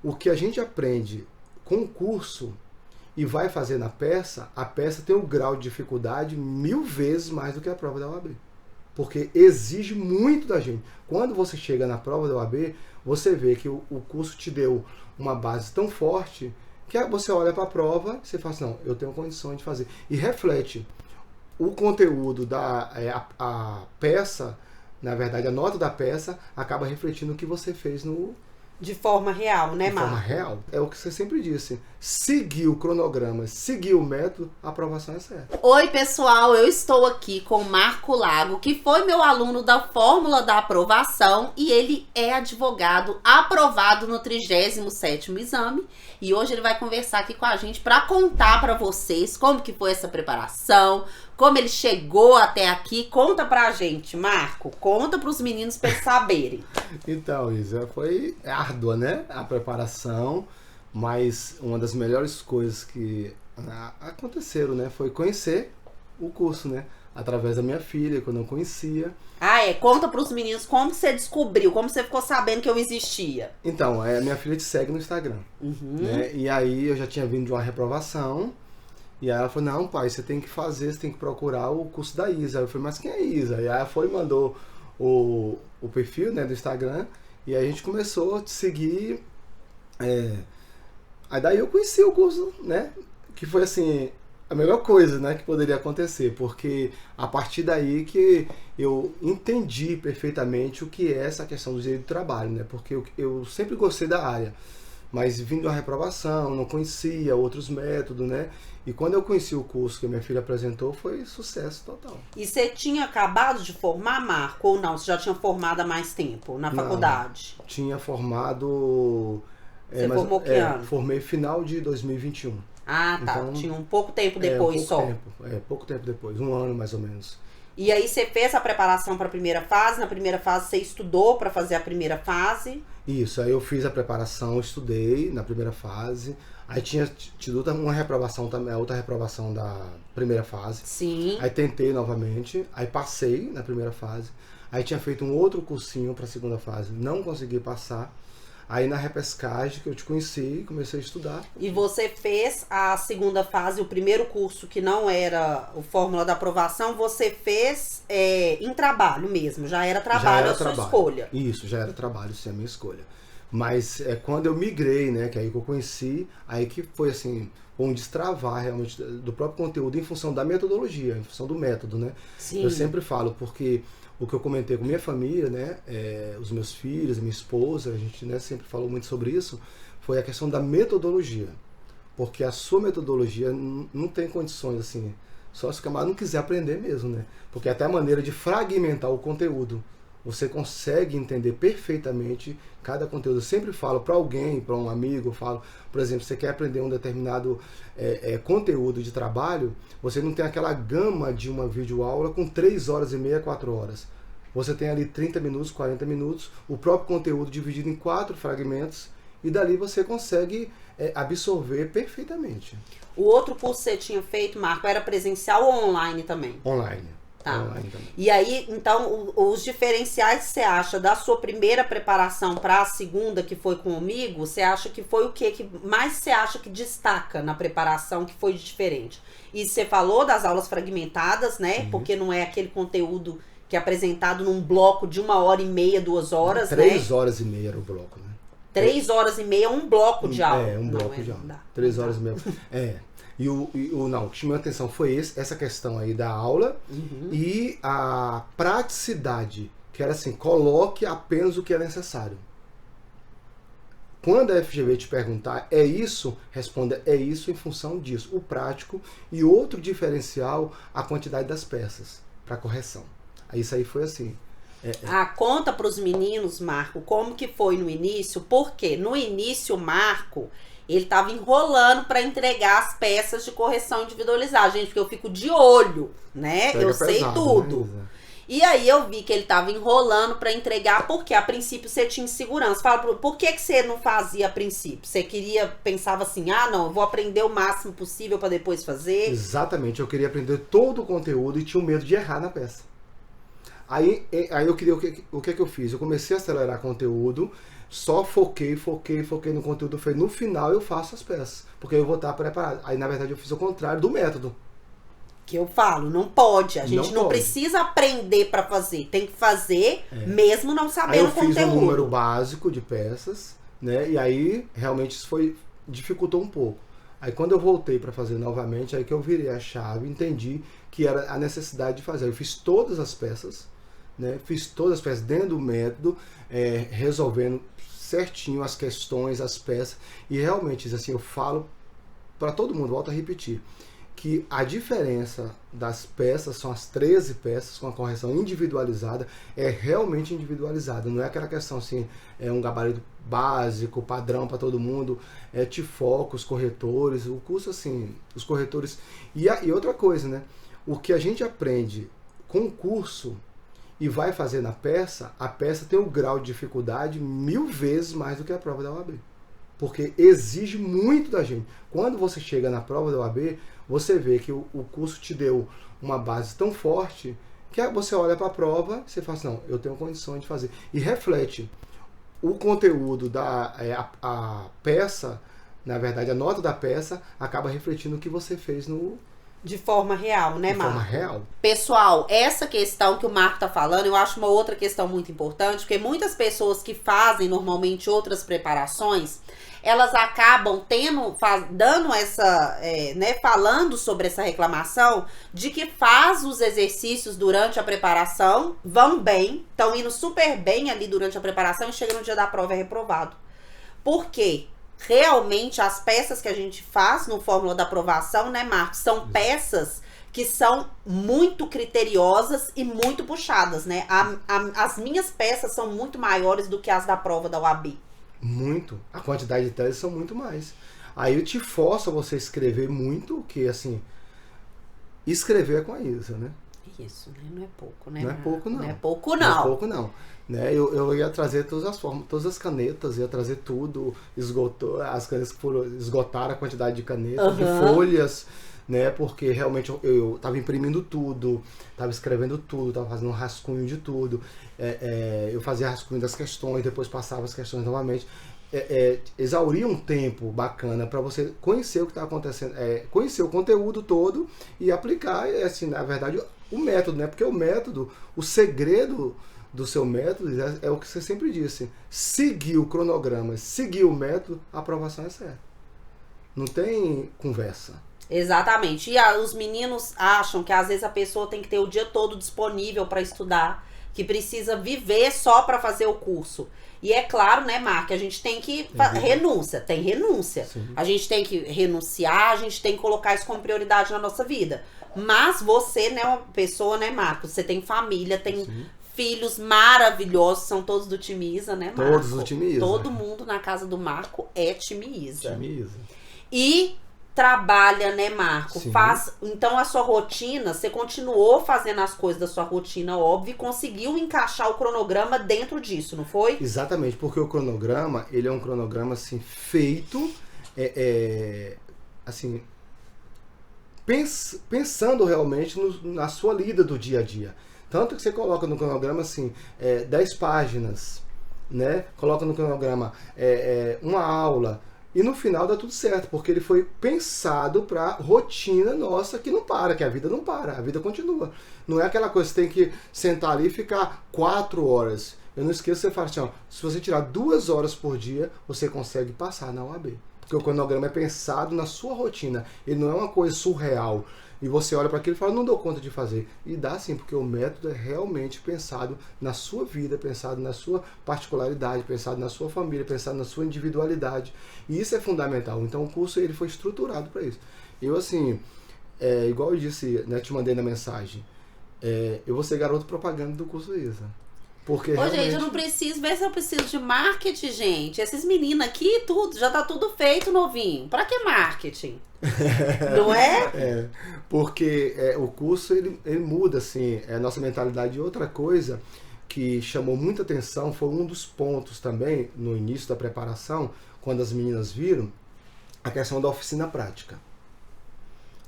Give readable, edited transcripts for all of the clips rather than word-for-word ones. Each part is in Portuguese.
o que a gente aprende com o curso e vai fazer na peça, a peça tem um grau de dificuldade 1000 vezes mais do que a prova da OAB. Porque exige muito da gente. Quando você chega na prova da OAB, você vê que o curso te deu uma base tão forte que você olha para a prova e você fala assim, não, eu tenho condições de fazer. E reflete. O conteúdo a peça, na verdade, a nota da peça acaba refletindo o que você fez de forma real, né, Marco? De forma real. É o que você sempre disse. Seguir o cronograma, seguir o método, a aprovação é certa. Oi, pessoal. Eu estou aqui com o Marco Lago, que foi meu aluno da Fórmula da Aprovação e ele é advogado aprovado no 37º exame. E hoje ele vai conversar aqui com a gente para contar para vocês como que foi essa preparação, como ele chegou até aqui. Conta pra gente, Marco. Conta pros meninos pra eles saberem. Então, Isa, foi árdua, né? A preparação, mas uma das melhores coisas que aconteceram, né? Foi conhecer o curso, né? Através da minha filha, que eu não conhecia. Conta pros meninos como você descobriu, como você ficou sabendo que eu existia. Então, minha filha te segue no Instagram. Né? E aí eu já tinha vindo de uma reprovação. E aí ela falou, não, pai, você tem que fazer, você tem que procurar o curso da Isa. Eu falei, mas quem é Isa? E aí ela foi e mandou o perfil, né, do Instagram. E aí a gente começou a te seguir. Aí daí eu conheci o curso, né? Que foi assim, a melhor coisa, né, que poderia acontecer. Porque a partir daí que eu entendi perfeitamente o que é essa questão do direito do trabalho, né? Porque eu sempre gostei da área. Mas vindo a reprovação, não conhecia outros métodos, né? E quando eu conheci o curso que a minha filha apresentou, foi sucesso total. E você tinha acabado de formar, Marco, ou não? Você já tinha formado há mais tempo na faculdade? Tinha formado... Você formou que ano? Formei final de 2021. Ah, tá. Então, tinha um pouco tempo depois pouco tempo depois, 1 ano mais ou menos. E aí você fez a preparação para a primeira fase? Na primeira fase você estudou para fazer a primeira fase? Isso, aí eu fiz a preparação, estudei na primeira fase. Aí tinha tido uma reprovação também, a outra reprovação da primeira fase. Sim. Aí tentei novamente, aí passei na primeira fase. Aí tinha feito um outro cursinho para a segunda fase, não consegui passar. Aí na repescagem que eu te conheci, comecei a estudar. E você fez a segunda fase, o primeiro curso que não era o Fórmula da Aprovação, você fez em trabalho mesmo, já era trabalho, sua escolha. Isso, já era trabalho, sim, a minha escolha. Mas quando eu migrei, né, que aí que eu conheci, aí que foi assim, um destravar realmente do próprio conteúdo em função da metodologia, em função do método, né? Sim. Eu sempre falo, porque o que eu comentei com minha família, né, os meus filhos, a minha esposa, a gente, né, sempre falou muito sobre isso, foi a questão da metodologia. Porque a sua metodologia não tem condições, assim, só se o camarada não quiser aprender mesmo, né? Porque até a maneira de fragmentar o conteúdo, você consegue entender perfeitamente cada conteúdo. Eu sempre falo para alguém, para um amigo, eu falo, por exemplo, você quer aprender um determinado conteúdo de trabalho, você não tem aquela gama de uma videoaula com 3 horas e meia, 4 horas. Você tem ali 30 minutos, 40 minutos, o próprio conteúdo dividido em 4 fragmentos, e dali você consegue absorver perfeitamente. O outro curso que você tinha feito, Marco, era presencial ou online também? Online. Tá. E aí, então, os diferenciais que você acha da sua primeira preparação para a segunda, que foi comigo, você acha que foi o que mais você acha que destaca na preparação que foi diferente? E você falou das aulas fragmentadas, né? Sim. Porque não é aquele conteúdo que é apresentado num bloco de 1h30, 2 horas, 3 horas e meia era o bloco, né? 3 horas e meia, um bloco de aula. Um bloco de aula. 3 horas e meia. Não, o que chamou a atenção foi essa questão aí da aula e a praticidade, que era assim, coloque apenas o que é necessário. Quando a FGV te perguntar, é isso? Responda, é isso em função disso. O prático e outro diferencial, a quantidade das peças para correção. Isso aí foi assim. Conta para os meninos, Marco, como que foi no início, porque no início, Marco... Ele tava enrolando para entregar as peças de correção individualizada, gente, porque eu fico de olho, né? Eu sei tudo. Né? E aí eu vi que ele tava enrolando para entregar, porque a princípio você tinha insegurança. Fala, por que você não fazia a princípio? Você pensava assim, não, eu vou aprender o máximo possível para depois fazer? Exatamente, eu queria aprender todo o conteúdo e tinha medo de errar na peça. Aí eu queria, o que eu fiz? Eu comecei a acelerar conteúdo, só foquei no conteúdo. Eu falei, no final eu faço as peças, porque eu vou estar preparado. Aí, na verdade, eu fiz o contrário do método. Que eu falo, não pode. A gente não pode. precisa aprender para fazer. Tem que fazer mesmo não sabendo o conteúdo. Aí eu fiz um número básico de peças, né? E aí, realmente, isso dificultou um pouco. Aí, quando eu voltei para fazer novamente, aí que eu virei a chave, entendi que era a necessidade de fazer. Eu fiz todas as peças, né? Fiz todas as peças dentro do método, resolvendo certinho as questões, as peças. E realmente, assim, eu falo para todo mundo, volto a repetir, que a diferença das peças, são as 13 peças com a correção individualizada, é realmente individualizada. Não é aquela questão assim, é um gabarito básico, padrão para todo mundo, te foca os corretores, o curso assim, os corretores. E outra coisa, né? O que a gente aprende com o curso e vai fazer na peça, a peça tem um grau de dificuldade 1000 vezes mais do que a prova da OAB. Porque exige muito da gente. Quando você chega na prova da OAB, você vê que o curso te deu uma base tão forte que você olha para a prova e você fala assim, não, eu tenho condições de fazer. E reflete o conteúdo a peça, na verdade, a nota da peça acaba refletindo o que você fez de forma real, né, Marco? De forma real. Pessoal, essa questão que o Marco tá falando, eu acho uma outra questão muito importante, porque muitas pessoas que fazem normalmente outras preparações, elas acabam dando essa, falando sobre essa reclamação de que faz os exercícios durante a preparação, vão bem, estão indo super bem ali durante a preparação e chega no dia da prova é reprovado. Por quê? Realmente as peças que a gente faz no Fórmula da Aprovação, né, Marcos, são peças que são muito criteriosas e muito puxadas, né? As minhas peças são muito maiores do que as da prova da OAB. Muito. A quantidade de teses são muito mais. Aí eu te forço a você escrever muito, que assim, escrever é com a Isa, né? Isso, né? Não é pouco, né? Não é pouco, não. Não é pouco, não. Não é pouco, não. Né? Eu ia trazer todas as formas, todas as canetas, ia trazer tudo, as canetas esgotaram a quantidade de canetas, de folhas, né? Porque realmente eu estava imprimindo tudo, estava escrevendo tudo, estava fazendo um rascunho de tudo. Eu fazia rascunho das questões, depois passava as questões novamente. Exauria um tempo bacana para você conhecer o que está acontecendo, conhecer o conteúdo todo e aplicar, assim, na verdade, o método, né? Porque o método, o segredo do seu método é o que você sempre disse: seguir o cronograma, seguir o método, a aprovação é certa. Não tem conversa. Exatamente. E os meninos acham que às vezes a pessoa tem que ter o dia todo disponível para estudar, que precisa viver só para fazer o curso. E é claro, né, Marco, a gente tem que tem renúncia. Sim. A gente tem que renunciar, a gente tem que colocar isso como prioridade na nossa vida. Mas você, né, uma pessoa, né, Marco, você tem família, tem filhos maravilhosos, são todos do time Isa, né, Marco? Todos do time Isa. Todo mundo na casa do Marco é time Isa. Time Isa. E trabalha, né, Marco? Sim. Então a sua rotina, você continuou fazendo as coisas da sua rotina, óbvio, e conseguiu encaixar o cronograma dentro disso, não foi? Exatamente, porque o cronograma, ele é um cronograma assim, feito, assim, pensando realmente na sua lida do dia a dia. Tanto que você coloca no cronograma assim, 10 páginas, né? Coloca no cronograma uma aula. E no final dá tudo certo, porque ele foi pensado para rotina nossa que não para, que a vida não para, a vida continua. Não é aquela coisa que você tem que sentar ali e ficar 4 horas. Eu não esqueço, você fala assim, ó, se você tirar 2 horas por dia, você consegue passar na OAB. Porque o cronograma é pensado na sua rotina, ele não é uma coisa surreal. E você olha para aquilo e fala, não dou conta de fazer. E dá sim, porque o método é realmente pensado na sua vida, pensado na sua particularidade, pensado na sua família, pensado na sua individualidade. E isso é fundamental. Então o curso ele foi estruturado para isso. Eu assim, igual eu disse, né, te mandei na mensagem, eu vou ser garoto propaganda do curso Isa. Porque realmente... gente, eu não preciso ver se eu preciso de marketing, gente. Esses meninos aqui, já tá tudo feito, novinho. Pra que marketing? Não é? Porque o curso, ele muda, assim, a nossa mentalidade. E outra coisa que chamou muita atenção, foi um dos pontos também, no início da preparação, quando as meninas viram, a questão da oficina prática.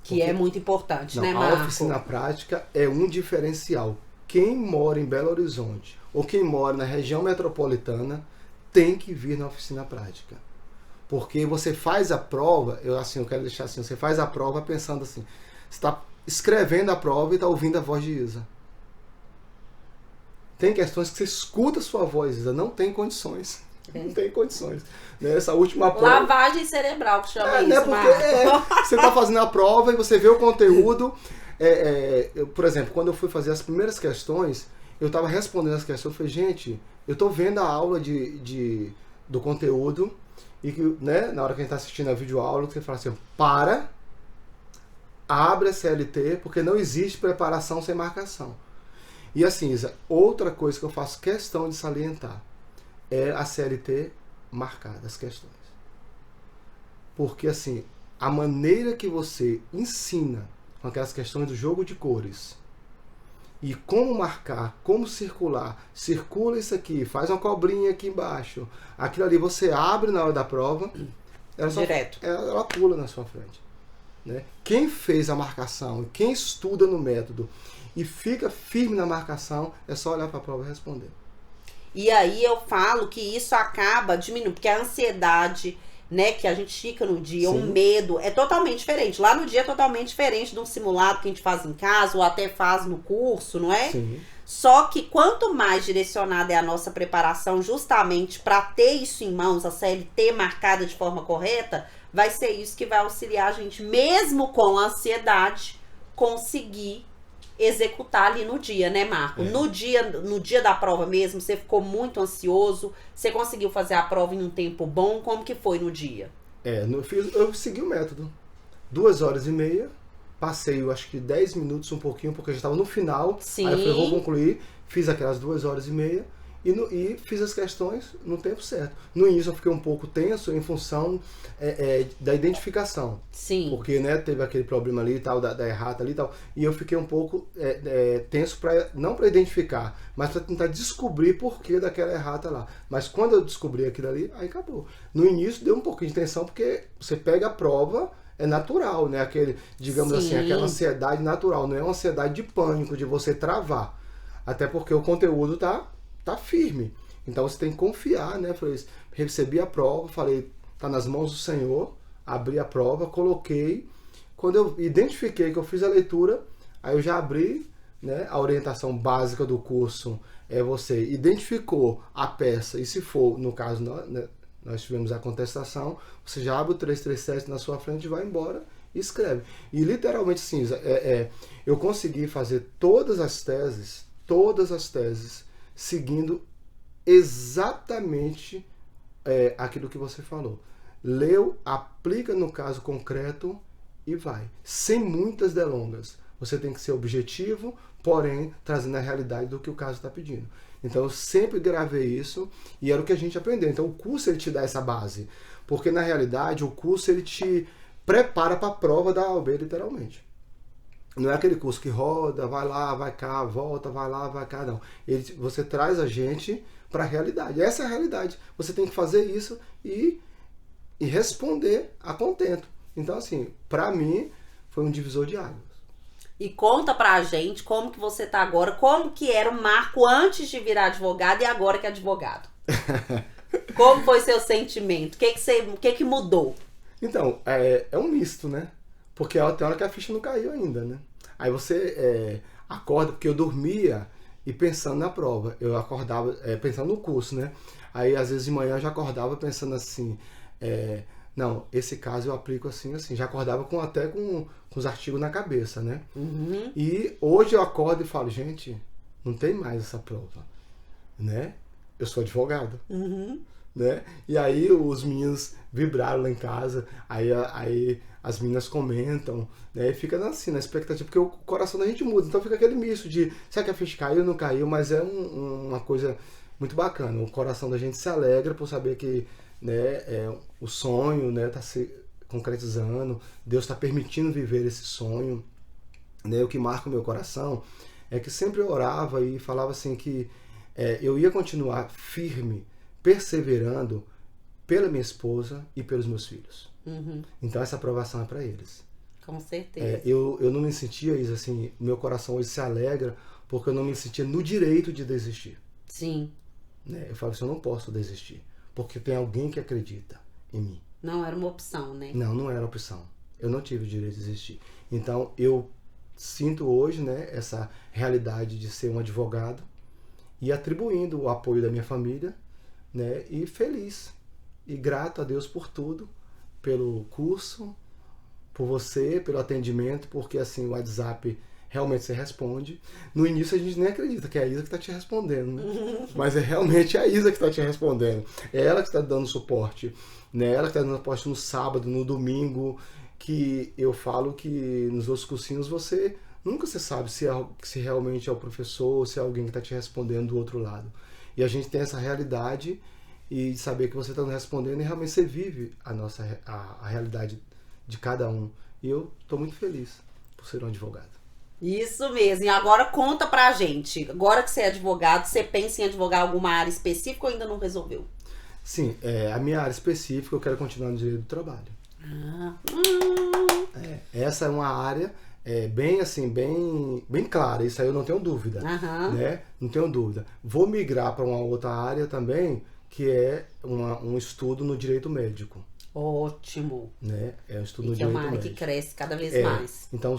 Que é muito importante, né, Marco? A oficina prática é um diferencial. Quem mora em Belo Horizonte ou quem mora na região metropolitana tem que vir na oficina prática. Porque você faz a prova, eu quero deixar assim, você faz a prova pensando assim, você está escrevendo a prova e está ouvindo a voz de Isa. Tem questões que você escuta a sua voz, Isa, não tem condições. Não tem condições. Nessa última prova... Lavagem cerebral que chama isso, né, porque você está fazendo a prova e você vê o conteúdo. Por exemplo, quando eu fui fazer as primeiras questões, eu estava respondendo as questões, eu falei, gente, eu estou vendo a aula do conteúdo e que, né, na hora que a gente está assistindo a videoaula, você fala assim, abre a CLT, porque não existe preparação sem marcação. E assim, Isa, outra coisa que eu faço questão de salientar é a CLT marcada, as questões. Porque assim, a maneira que você ensina com aquelas questões do jogo de cores e como marcar, como circular, circula isso aqui, faz uma cobrinha aqui embaixo, aquilo ali você abre na hora da prova, ela pula na sua frente. Né? Quem fez a marcação, quem estuda no método e fica firme na marcação, é só olhar para a prova e responder. E aí eu falo que isso acaba diminuindo, porque a ansiedade, né, que a gente fica no dia, o medo, é totalmente diferente. Lá no dia é totalmente diferente de um simulado que a gente faz em casa ou até faz no curso, não é? Sim. Só que quanto mais direcionada é a nossa preparação justamente para ter isso em mãos, a CLT marcada de forma correta, vai ser isso que vai auxiliar a gente, mesmo com a ansiedade, conseguir executar ali no dia, né, Marco? No dia da prova mesmo, você ficou muito ansioso, você conseguiu fazer a prova em um tempo bom, como que foi no dia? Eu segui o método. 2h30, passei, eu acho que 10 minutos, um pouquinho, porque eu já estava no final. Sim. Aí eu falei, vou concluir, fiz aquelas 2h30 e fiz as questões no tempo certo. No início eu fiquei um pouco tenso em função da identificação. Sim. Porque, né, teve aquele problema ali e tal, da errata ali e tal. E eu fiquei um pouco tenso, não para identificar, mas para tentar descobrir por que daquela errata lá. Mas quando eu descobri aquilo ali, aí acabou. No início deu um pouquinho de tensão, porque você pega a prova, é natural, né? Aquele, digamos assim, aquela ansiedade natural. Não é uma ansiedade de pânico, de você travar. Até porque o conteúdo tá firme. Então você tem que confiar, né? Recebi a prova, falei, tá nas mãos do Senhor, abri a prova, coloquei. Quando eu identifiquei que eu fiz a leitura, aí eu já abri, né? A orientação básica do curso é você identificou a peça, e se for, no caso, nós tivemos a contestação, você já abre o 337 na sua frente, vai embora e escreve. E literalmente, sim, eu consegui fazer todas as teses, seguindo exatamente aquilo que você falou. Leu, aplica no caso concreto e vai. Sem muitas delongas. Você tem que ser objetivo, porém trazendo a realidade do que o caso está pedindo. Então eu sempre gravei isso e era o que a gente aprendeu. Então o curso ele te dá essa base. Porque na realidade o curso ele te prepara para a prova da OAB literalmente. Não é aquele curso que roda, vai lá, vai cá, volta, vai lá, vai cá, não. Você traz a gente para a realidade. Essa é a realidade. Você tem que fazer isso e responder a contento. Então, assim, para mim, foi um divisor de águas. E conta pra gente como que você tá agora, como que era o Marco antes de virar advogado e agora que é advogado. Como foi seu sentimento? O que mudou? Então, é um misto, né? Porque tem hora que a ficha não caiu ainda, né? Aí você acorda, porque eu dormia e pensando na prova. Eu acordava pensando no curso, né? Aí, às vezes, de manhã eu já acordava pensando assim, não, esse caso eu aplico assim. Já acordava até com os artigos na cabeça, né? Uhum. E hoje eu acordo e falo, gente, não tem mais essa prova, né? Eu sou advogado. Uhum. Né? E aí os meninos vibraram lá em casa, aí as meninas comentam, né? E fica assim, na expectativa, porque o coração da gente muda, então fica aquele misto de, será que a ficha caiu ou não caiu, mas é uma coisa muito bacana, o coração da gente se alegra por saber que, né, o sonho, né, tá se concretizando, Deus está permitindo viver esse sonho, né? O que marca o meu coração é que sempre eu orava e falava assim que eu ia continuar firme, perseverando pela minha esposa e pelos meus filhos. Uhum. Então essa aprovação é para eles. Com certeza. Eu não me sentia isso, assim, meu coração hoje se alegra porque eu não me sentia no direito de desistir. Sim. Né? Eu falo assim, eu não posso desistir. porque tem alguém que acredita em mim. Não era uma opção, né? Não era opção. Eu não tive o direito de existir. Então, eu sinto hoje, né, essa realidade de ser um advogado e atribuindo o apoio da minha família, né, e feliz e grato a Deus por tudo, pelo curso, por você, pelo atendimento, porque assim, o WhatsApp realmente você responde. No início a gente nem acredita que é a Isa que está te respondendo, né? Mas é realmente a Isa que está te respondendo. É ela que está dando suporte, né? Ela que está dando suporte no sábado, no domingo, que eu falo que nos outros cursinhos você nunca se sabe se realmente é o professor ou se é alguém que está te respondendo do outro lado. E a gente tem essa realidade e saber que você está nos respondendo e realmente você vive a realidade de cada um. E eu estou muito feliz por ser um advogado. Isso mesmo. E agora conta pra gente. Agora que você é advogado, você pensa em advogar alguma área específica ou ainda não resolveu? Sim, a minha área específica eu quero continuar no direito do trabalho. Essa é uma área bem assim, bem clara. Isso aí eu não tenho dúvida. Né? Não tenho dúvida. Vou migrar para uma outra área também, que é um estudo no direito médico. Ótimo. Né? É um estudo no que é direito uma área médico. que cresce cada vez mais. Então,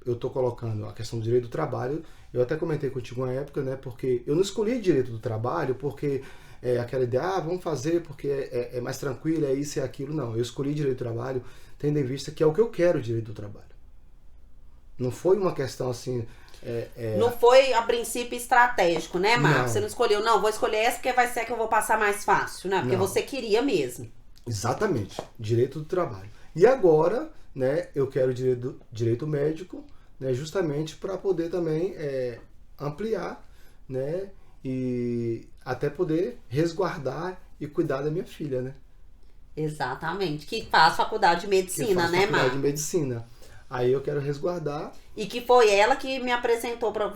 eu estou colocando a questão do direito do trabalho. Eu até comentei contigo uma época, né? Porque eu não escolhi direito do trabalho porque aquela ideia, vamos fazer porque é mais tranquilo, é isso e aquilo. Não, eu escolhi direito do trabalho tendo em vista que é o que eu quero, direito do trabalho. Não foi uma questão assim... Não foi a princípio estratégico, né, Marcos? Não. Você não escolheu, não, vou escolher essa porque vai ser a que eu vou passar mais fácil, né? Porque Não. você queria mesmo. Exatamente, direito do trabalho. E agora, né, eu quero direito médico, né, justamente para poder também ampliar, né, e até poder resguardar e cuidar da minha filha, né? Exatamente. Que faz faculdade de medicina, né, faculdade Marcos? de medicina. Aí eu quero resguardar. E que foi ela que me apresentou para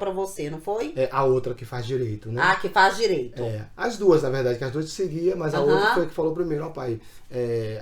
você, não foi? A outra que faz direito, né? Ah, que faz direito. As duas, na verdade, que as duas seguiam, mas a outra foi a que falou primeiro, ó pai,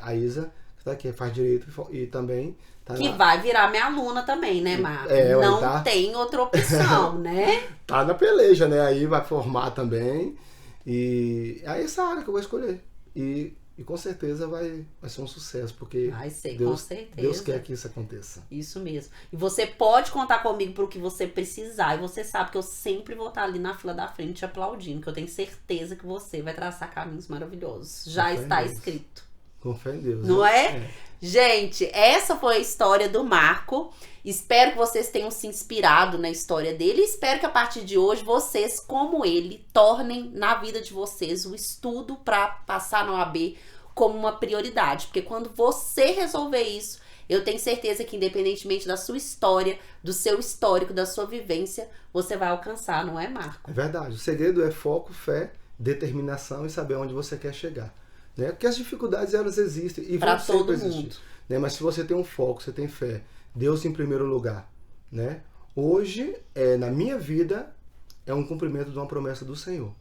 a Isa, que tá aqui, faz direito e também tá que vai virar minha aluna também, né, Marcos? Não tem outra opção, né? Tá na peleja, né? Aí vai formar também. E aí essa área que eu vou escolher. E com certeza vai ser um sucesso, porque vai ser, Deus, com certeza. Deus quer que isso aconteça. Isso mesmo. E você pode contar comigo pro que você precisar. E você sabe que eu sempre vou estar ali na fila da frente te aplaudindo, que eu tenho certeza que você vai traçar caminhos maravilhosos. Já está escrito. Com fé em Deus. Não é? Gente, essa foi a história do Marco. Espero que vocês tenham se inspirado na história dele. Espero que a partir de hoje vocês, como ele, tornem na vida de vocês o estudo para passar na OAB como uma prioridade. Porque quando você resolver isso, eu tenho certeza que independentemente da sua história, do seu histórico, da sua vivência, você vai alcançar, não é, Marco? É verdade. O segredo é foco, fé, determinação e saber onde você quer chegar. Né? Porque as dificuldades, elas existem e vão sempre existir. Né? Mas se você tem um foco, você tem fé, Deus em primeiro lugar, né? Hoje, na minha vida, é um cumprimento de uma promessa do Senhor.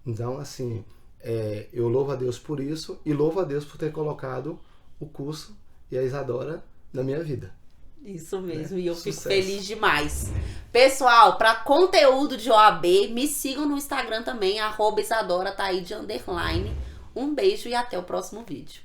Então, assim, eu louvo a Deus por isso e louvo a Deus por ter colocado o curso e a Isadora na minha vida. Isso mesmo, e eu fico feliz demais. Pessoal, para conteúdo de OAB, me sigam no Instagram também, @IsadoraTaide_. Um beijo e até o próximo vídeo.